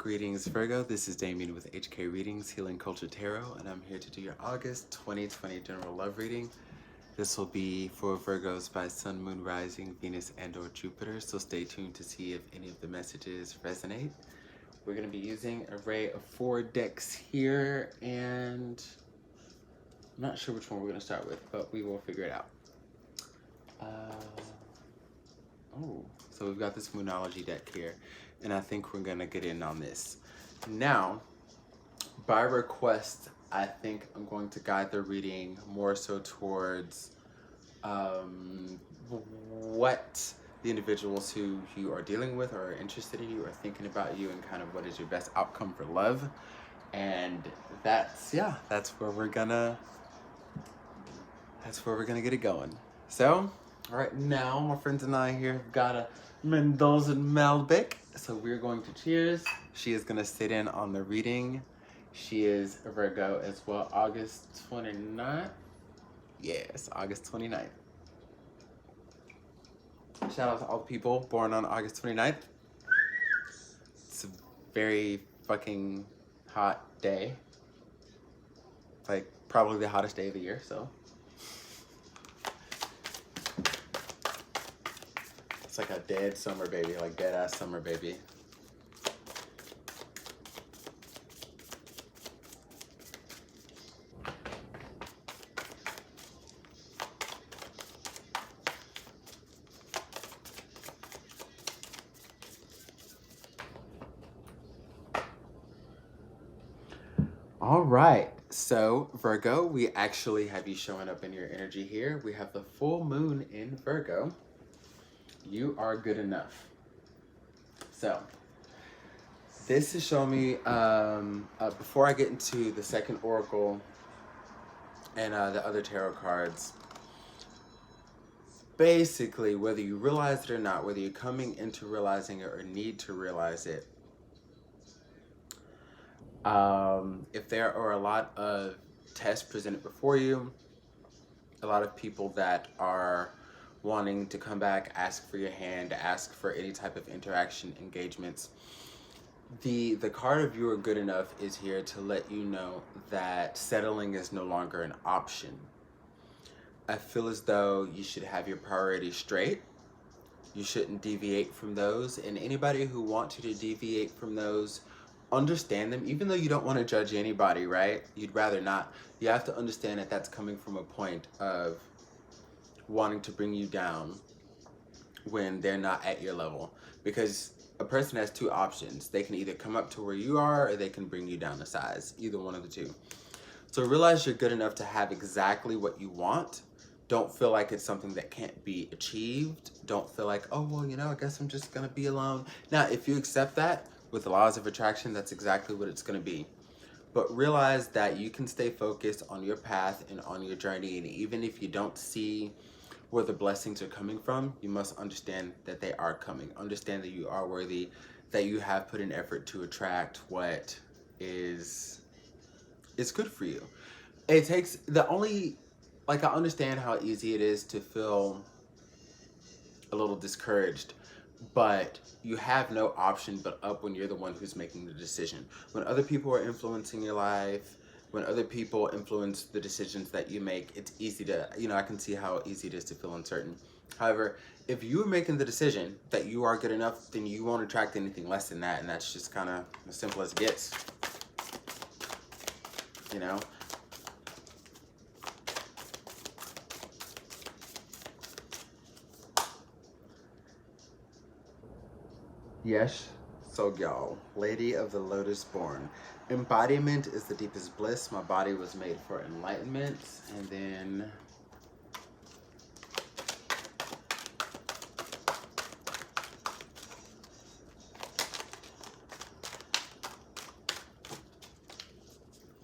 Greetings Virgo, this is Damien with HK Readings, Healing Culture Tarot, and I'm here to do your August 2020 General Love Reading. This will be for Virgos by Sun, Moon, Rising, Venus, and or Jupiter, so stay tuned to see if any of the messages resonate. We're going to be using an array of 4 decks here, and I'm not sure which one we're going to start with, but we will figure it out. So we've got this Moonology deck here, and I think we're gonna get in on this. Now, by request, I think I'm going to guide the reading more so towards what the individuals who you are dealing with or are interested in you are thinking about you, and kind of what is your best outcome for love. And that's where we're gonna get it going. So right now, my friends and I here have got a Mendoza Malbec. So we're going to cheers. She is going to sit in on the reading. She is a Virgo as well, August 29th. Yes, August 29th. Shout out to all the people born on August 29th. It's a very fucking hot day. Like, probably the hottest day of the year, so. It's like a dead summer baby, like dead ass summer baby. All right, so Virgo, we actually have you showing up in your energy here. We have the full moon in Virgo. You are good enough. So this is showing me, before I get into the second oracle and the other tarot cards, basically, whether you realize it or not, whether you're coming into realizing it or need to realize it, if there are a lot of tests presented before you, a lot of people that are wanting to come back, ask for your hand, ask for any type of interaction, engagements, the card of you are good enough is here to let you know that settling is no longer an option. I feel as though you should have your priorities straight. You shouldn't deviate from those, and anybody who wants you to deviate from those, understand them. Even though you don't want to judge anybody, right? You'd rather not. You have to understand that that's coming from a point of wanting to bring you down when they're not at your level, because a person has 2 options. They can either come up to where you are, or they can bring you down a size, either one of the 2. So realize you're good enough to have exactly what you want. Don't feel like it's something that can't be achieved. Don't feel like, oh, well, you know, I guess I'm just gonna be alone. Now, if you accept that with the laws of attraction, that's exactly what it's gonna be. But realize that you can stay focused on your path and on your journey, and even if you don't see where the blessings are coming from, you must understand that they are coming. Understand that you are worthy, that you have put in effort to attract what is good for you. It takes I understand how easy it is to feel a little discouraged, but you have no option but up when you're the one who's making the decision. When other people are influencing your life, when other people influence the decisions that you make, it's easy to, I can see how easy it is to feel uncertain. However, if you're making the decision that you are good enough, then you won't attract anything less than that, and that's just kind of as simple as it gets. Yes, so y'all, Lady of the Lotus Born. Embodiment is the deepest bliss. My body was made for enlightenment. And then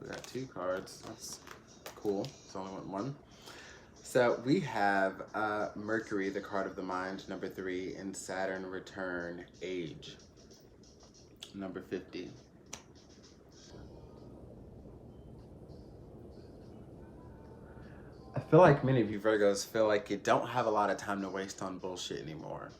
we got 2 cards. That's cool. It's only one. So we have Mercury, the card of the mind, number 3, and Saturn return, age, number 50. I feel like many of you Virgos feel like you don't have a lot of time to waste on bullshit anymore.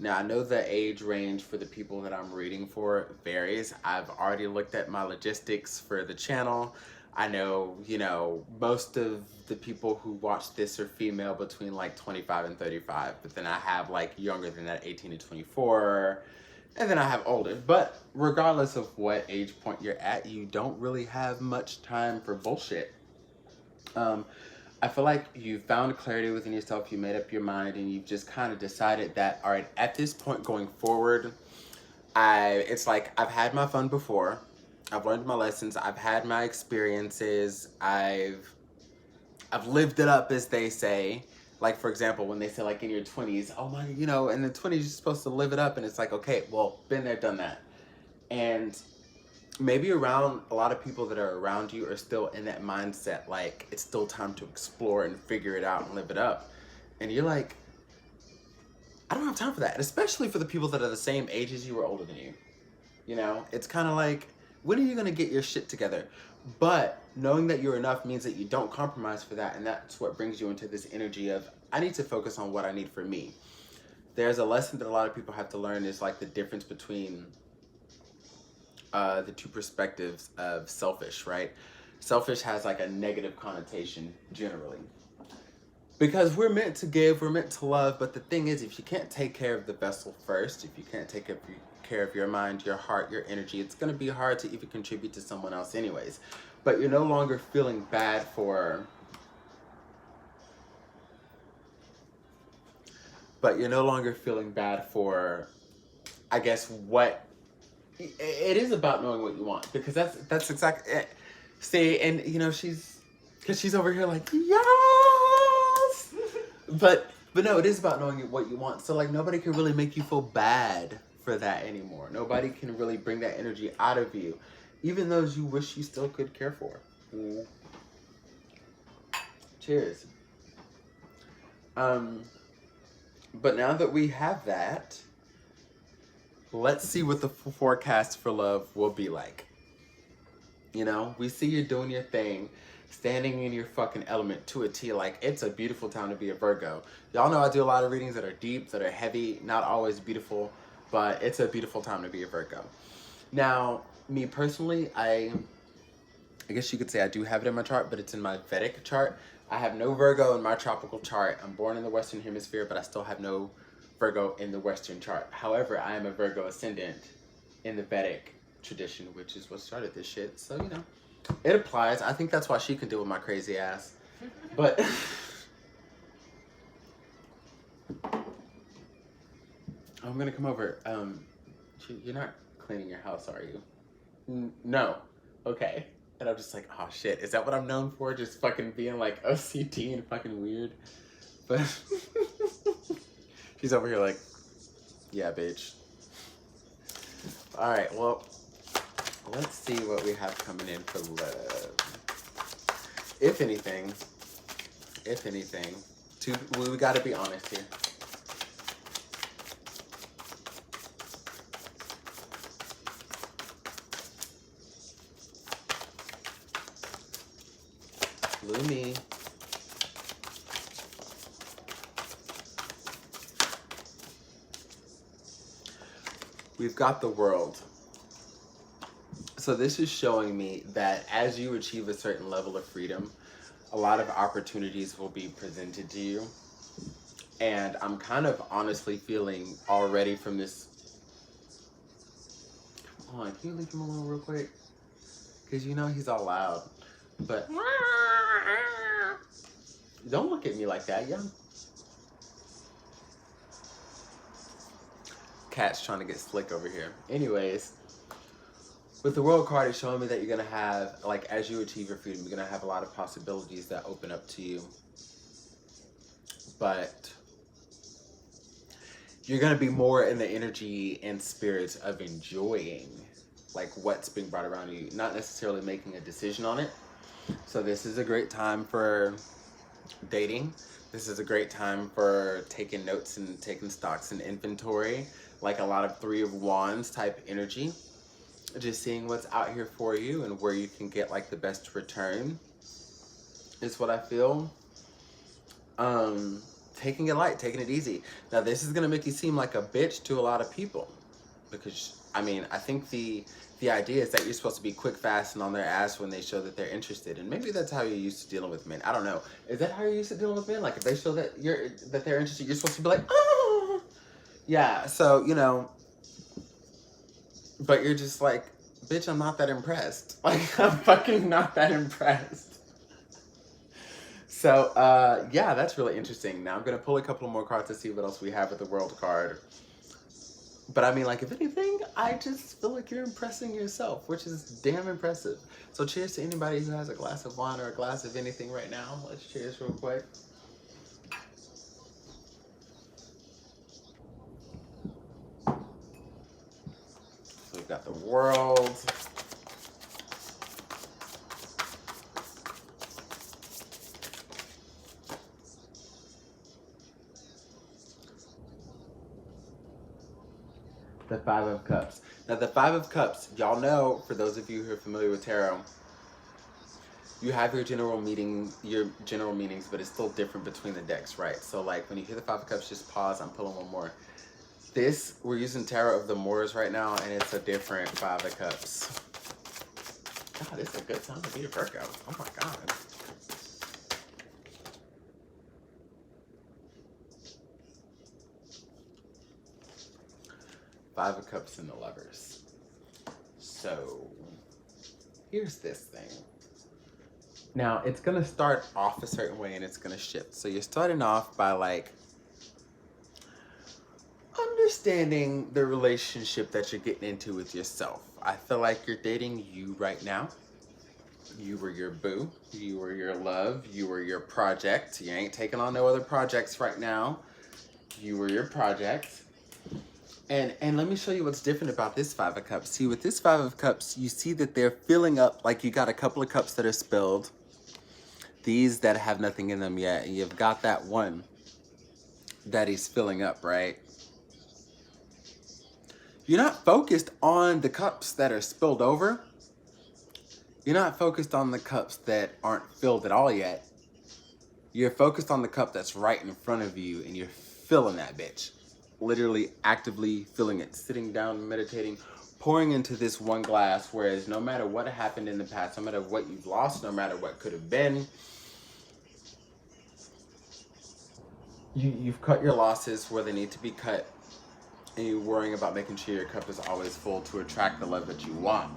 Now, I know the age range for the people that I'm reading for varies. I've already looked at my logistics for the channel. I know, you know, most of the people who watch this are female between like 25 and 35, but then I have like younger than that, 18 to 24, and then I have older. But regardless of what age point you're at, you don't really have much time for bullshit. I feel like you found clarity within yourself, you made up your mind, and you've just kind of decided that, all right, at this point going forward, it's like I've had my fun before. I've learned my lessons. I've had my experiences. I've lived it up, as they say. Like, for example, when they say, like, in your 20s, oh my, you know, in the 20s, you're supposed to live it up. And it's like, okay, well, been there, done that. And maybe around a lot of people that are around you are still in that mindset, like, it's still time to explore and figure it out and live it up. And you're like, I don't have time for that. And especially for the people that are the same age as you or older than you. You know, it's kind of like, when are you going to get your shit together? But knowing that you're enough means that you don't compromise for that. And that's what brings you into this energy of, I need to focus on what I need for me. There's a lesson that a lot of people have to learn, is like the difference between the two perspectives of selfish, right? Selfish has like a negative connotation generally. Because we're meant to give, we're meant to love, but the thing is, if you can't take care of the vessel first, if you can't take care of your mind, your heart, your energy, it's going to be hard to even contribute to someone else anyways. But you're no longer feeling bad for... I guess, what... It is about knowing what you want, because that's exactly it. See, and, you know, because she's over here like, yes! But no, it is about knowing what you want. So, like, nobody can really make you feel bad for that anymore. Nobody can really bring that energy out of you, even those you wish you still could care for. Mm. Cheers. But now that we have that, let's see what the forecast for love will be like. You know, we see you doing your thing, standing in your fucking element to a T. Like, it's a beautiful time to be a Virgo. Y'all know I do a lot of readings that are deep, that are heavy, not always beautiful, but it's a beautiful time to be a Virgo. Now, me personally, I guess you could say I do have it in my chart, but it's in my Vedic chart. I have no Virgo in my tropical chart. I'm born in the Western Hemisphere, but I still have no Virgo in the Western chart. However, I am a Virgo ascendant in the Vedic tradition, which is what started this shit. So, you know, it applies. I think that's why she can deal with my crazy ass. But I'm gonna come over. You're not cleaning your house, are you? No. Okay. And I'm just like, oh shit, is that what I'm known for? Just fucking being like OCD and fucking weird. But she's over here like, yeah, bitch. All right, well, let's see what we have coming in for love. If anything, we gotta be honest here. Lumi. We've got the World. So this is showing me that as you achieve a certain level of freedom, a lot of opportunities will be presented to you. And I'm kind of honestly feeling already from this... Hold on, can you leave him alone real quick? Because you know he's all loud. But... Don't look at me like that, young. Cat's trying to get slick over here. Anyways, with the World card, it's showing me that you're going to have, like, as you achieve your freedom, you're going to have a lot of possibilities that open up to you. But you're going to be more in the energy and spirits of enjoying, like, what's being brought around you, not necessarily making a decision on it. So this is a great time for dating. This is a great time for taking notes and taking stocks and inventory, like a lot of Three of Wands type energy. Just seeing what's out here for you and where you can get like the best return is what I feel. taking it light, taking it easy. Now, this is going to make you seem like a bitch to a lot of people. Because, I mean, I think the idea is that you're supposed to be quick, fast, and on their ass when they show that they're interested. And maybe that's how you're used to dealing with men. I don't know. Is that how you're used to dealing with men? Like, if they show that they're interested, you're supposed to be like, oh. Yeah, so, you know, but you're just like, bitch, I'm not that impressed. Like, I'm fucking not that impressed. So, yeah, that's really interesting. Now I'm going to pull a couple more cards to see what else we have with the World card. But I mean, like, if anything, I just feel like you're impressing yourself, which is damn impressive. So cheers to anybody who has a glass of wine or a glass of anything right now. Let's cheers real quick. So we've got the World. The Five of Cups. Now, the Five of Cups, y'all know, for those of you who are familiar with tarot, you have your general meetings, but it's still different between the decks, right? So, like, when you hear the Five of Cups, just pause. I'm pulling one more. This, we're using Tarot of the Moors right now, and it's a different Five of Cups. God, it's a good time to be a Virgo. Oh, my God. Five of Cups and the Lovers. So, here's this thing. Now, it's going to start off a certain way and it's going to shift. So, you're starting off by, like, understanding the relationship that you're getting into with yourself. I feel like you're dating you right now. You were your boo. You were your love. You were your project. You ain't taking on no other projects right now. You were your project. And let me show you what's different about this Five of Cups. See, with this Five of Cups, you see that they're filling up, like you got a couple of cups that are spilled. These that have nothing in them yet. And you've got that one that he's filling up, right? You're not focused on the cups that are spilled over. You're not focused on the cups that aren't filled at all yet. You're focused on the cup that's right in front of you and you're filling that bitch. Literally actively filling it, sitting down, meditating, pouring into this one glass, whereas no matter what happened in the past, no matter what you've lost, no matter what could have been, you've cut your losses where they need to be cut, and you're worrying about making sure your cup is always full to attract the love that you want.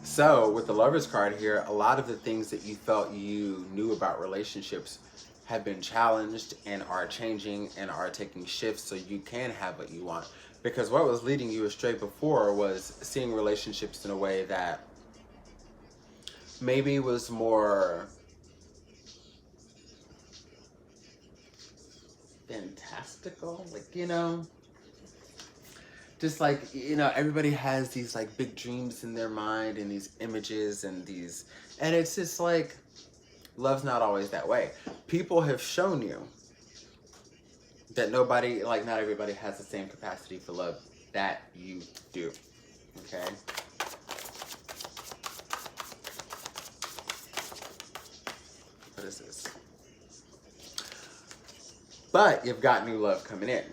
So with the Lovers card here, a lot of the things that you felt you knew about relationships have been challenged and are changing and are taking shifts so you can have what you want. Because what was leading you astray before was seeing relationships in a way that maybe was more fantastical, like, you know, just like, you know, everybody has these like big dreams in their mind and these images and these, and it's just like, love's not always that way. People have shown you that nobody, like not everybody has the same capacity for love that you do, okay? What is this? But you've got new love coming in.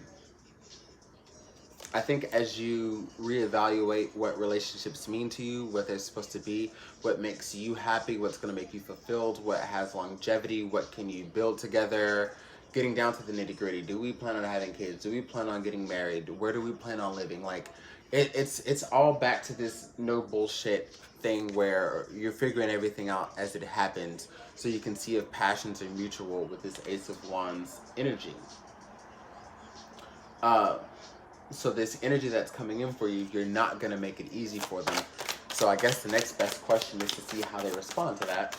I think as you reevaluate what relationships mean to you, what they're supposed to be, what makes you happy, what's going to make you fulfilled, what has longevity, what can you build together, getting down to the nitty-gritty. Do we plan on having kids? Do we plan on getting married? Where do we plan on living? Like, it's all back to this no bullshit thing where you're figuring everything out as it happens so you can see if passions are mutual with this Ace of Wands energy. So this energy that's coming in for you, you're not going to make it easy for them. So I guess the next best question is to see how they respond to that.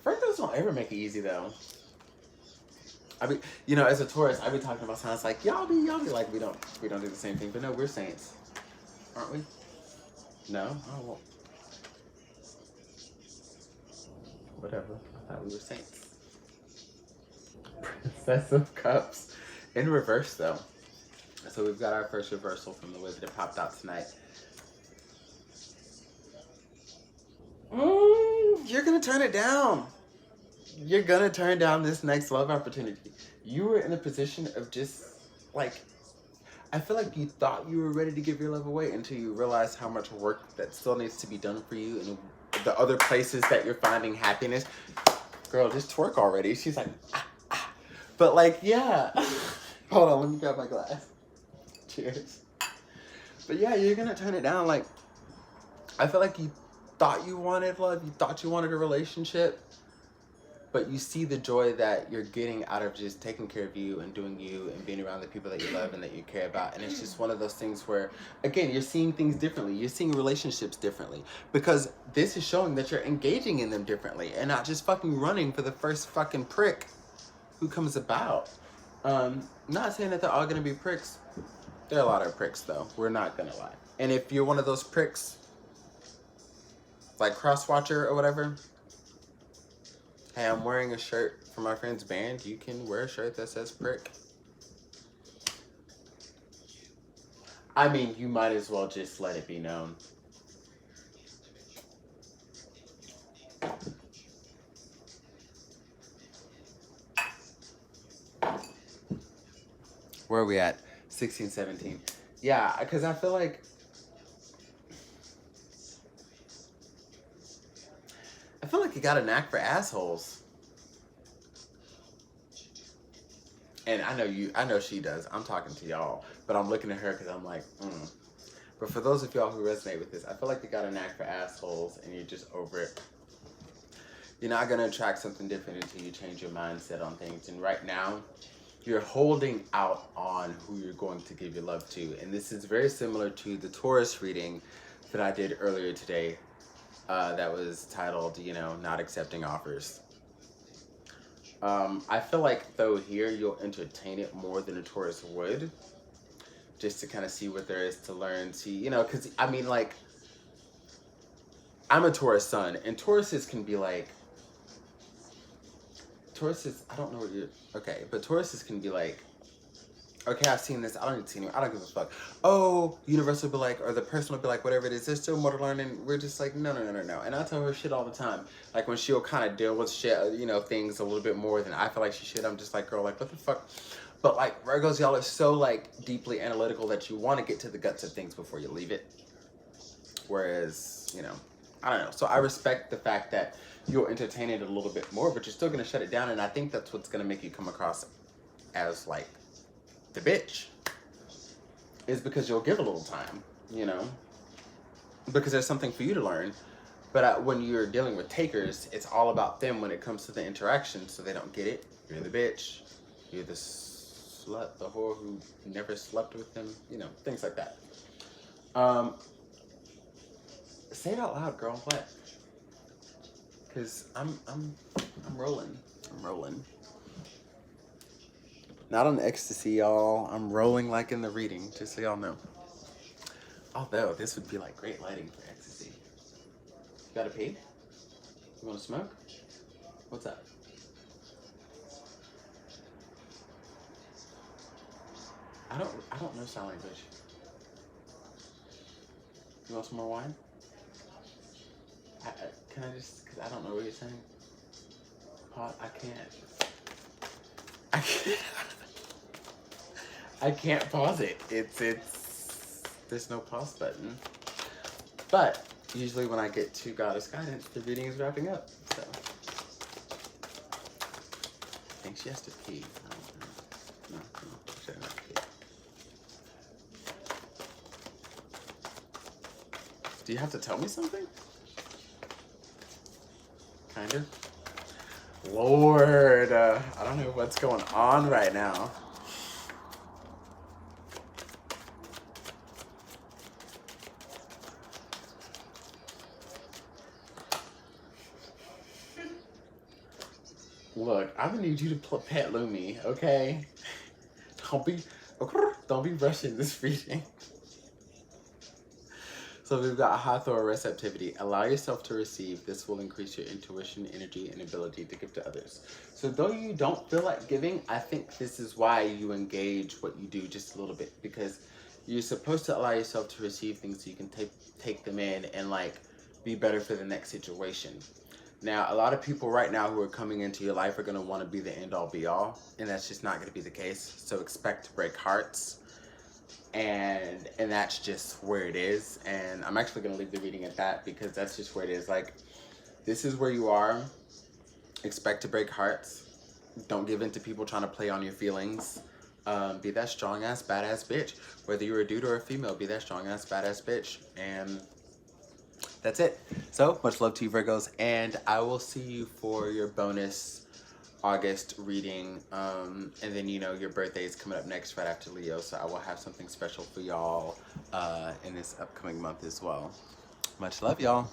Virgos don't ever make it easy though. I mean, you know, as a Taurus, I be talking about signs like y'all be like we don't do the same thing, but no, we're saints, aren't we? No, oh well. Whatever. I thought we were saints. Princess of Cups in reverse though. So we've got our first reversal from the wizard that popped out tonight. you're gonna turn it down. You're gonna turn down this next love opportunity. You were in a position of just like, I feel like you thought you were ready to give your love away until you realized how much work that still needs to be done for you and the other places that you're finding happiness. Girl, just twerk already. She's like, ah, ah. But like, yeah. Hold on, let me grab my glass. Cheers. But yeah, you're gonna turn it down. Like, I feel like you thought you wanted love, you thought you wanted a relationship, but you see the joy that you're getting out of just taking care of you and doing you and being around the people that you love and that you care about. And it's just one of those things where, again, you're seeing things differently. You're seeing relationships differently because this is showing that you're engaging in them differently and not just fucking running for the first fucking prick who comes about. Not saying that they're all gonna be pricks. There are a lot of pricks though. We're not gonna lie. And if you're one of those pricks, like Crosswatcher or whatever, hey, I'm wearing a shirt for my friend's band. You can wear a shirt that says prick. I mean, you might as well just let it be known. Where are we at? 16, 17. Yeah, because I feel like you got a knack for assholes. And I know she does. I'm talking to y'all, but I'm looking at her because I'm like, But for those of y'all who resonate with this, I feel like you got a knack for assholes and you're just over it. You're not going to attract something different until you change your mindset on things. And right now, you're holding out on who you're going to give your love to. And this is very similar to the Taurus reading that I did earlier today. That was titled, not accepting offers. I feel like though here you'll entertain it more than a Taurus would, just to kind of see what there is to learn. See, because I mean, like, I'm a Taurus sun, and Tauruses can be like, I don't know what you're, okay, but Tauruses can be like, okay, I've seen this, I don't need to see anymore, I don't give a fuck. Oh, universe will be like, or the person will be like, whatever it is, there's still more to learn, and we're just like, no. And I tell her shit all the time. Like, when she'll kind of deal with shit, things a little bit more than I feel like she should, I'm just like, girl, like, what the fuck? But, like, Virgos, y'all are so, like, deeply analytical that you want to get to the guts of things before you leave it. Whereas, I don't know. So I respect the fact that you'll entertain it a little bit more, but you're still going to shut it down, and I think that's what's going to make you come across as, like, the bitch, is because you'll give a little time, because there's something for you to learn. But when you're dealing with takers, it's all about them when it comes to the interaction, so they don't get it. You're the bitch, you're the slut, the whore who never slept with them, things like that. Say it out loud, girl. What? Because I'm rolling. Not on ecstasy, y'all. I'm rolling like in the reading, just so y'all know. Although, this would be like great lighting for ecstasy. You gotta pee? You wanna smoke? What's up? I don't know sign language. You want some more wine? Can I just, because I don't know what you're saying. I can't. I can't pause it. There's no pause button. But usually when I get to Goddess Guidance, the reading is wrapping up. So I think she has to pee. No, she doesn't have to pee. Do you have to tell me something? Kind of. Lord, I don't know what's going on right now. Look, I'm gonna need you to pet Lumi, okay? Don't be rushing this reading. So we've got Hathor receptivity. Allow yourself to receive. This will increase your intuition, energy, and ability to give to others. So though you don't feel like giving, I think this is why you engage what you do just a little bit, because you're supposed to allow yourself to receive things so you can take them in and like be better for the next situation. Now, a lot of people right now who are coming into your life are going to want to be the end all be all, and that's just not going to be the case. So expect to break hearts, and that's just where it is. And I'm actually going to leave the reading at that because that's just where it is. Like, this is where you are. Expect to break hearts. Don't give in to people trying to play on your feelings. Be that strong ass badass bitch. Whether you're a dude or a female, be that strong ass badass bitch. And that's it. So much love to you, Virgos, and I will see you for your bonus August reading. And then, you know, your birthday is coming up next right after Leo, so I will have something special for y'all in this upcoming month as well. Much love, y'all.